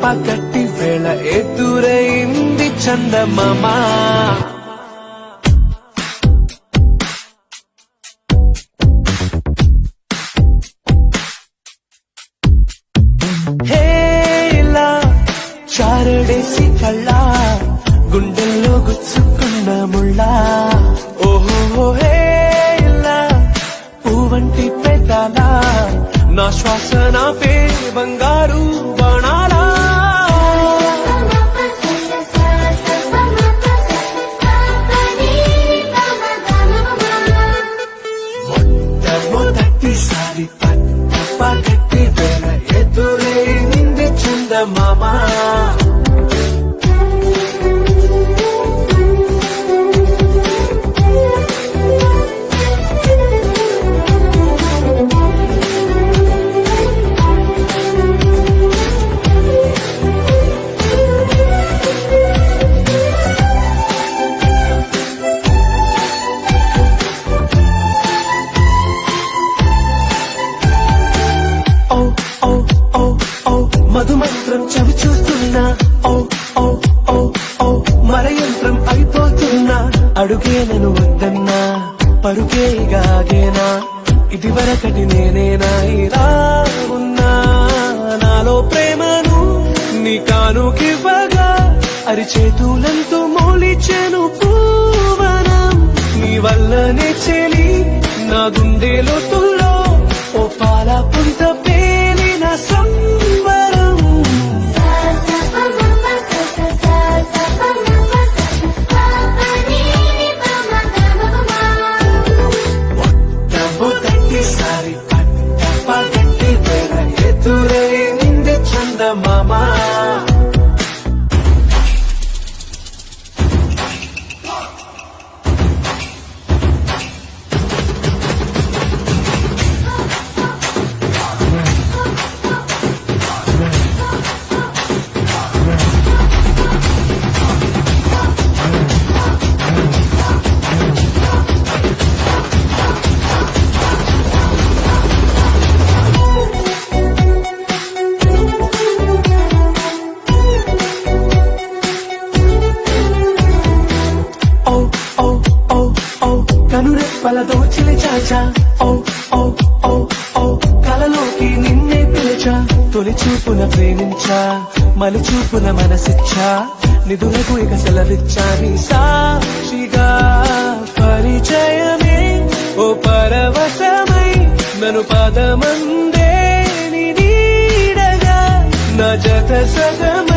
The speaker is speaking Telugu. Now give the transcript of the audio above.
పగటి వేళ ఎదురైంది చందమామ. హేలా చారడేసి కళ్ళ గుండెల్లో గుచ్చుకున్న ముళ్ళ. ఓహో హేలా పువ్వంటి పెదాల నా శ్వాస నాపే బంగారు బాణాలా. మొట్టమొదటిసారి పగటి వేళ ఎదురైంది చందమామ. మధుమంత్రం చవి చూస్తున్నా, ఓ ఓ ఓ ఓ మరయంత్రం అయిపోతున్నా. అడుగేనను వద్దన్నా పరుగేగాగేనా, ఇది వరకటి నేనేనా ఇలా ఉన్నా. నాలో ప్రేమను నీ కానుకివ్వగా అరిచేతులంతో మోలిచెను పూవనం. నీ వల్లనే చెలి నా గుండెలో తుల్లో ఓ పాల పుంత పేలిన సంబరం. మొట్టమొదటిసారి పగటి వేళ ఎదురైంది చందమామ. కనురెప్పల దోచిలి చాచా, ఓ ఓ ఓ ఓ కలలోకి నిన్నే పిలిచా. తొలి చూపున ప్రేమించా, మలి చూపున మనసిచ్చా. నిదురకు ఇక సెలవిచ్చా నీ సాక్షిగా. పరిచయమే ఓ పరవశమై నన్ను పదమందే నీ నీడగా నా జత సగమై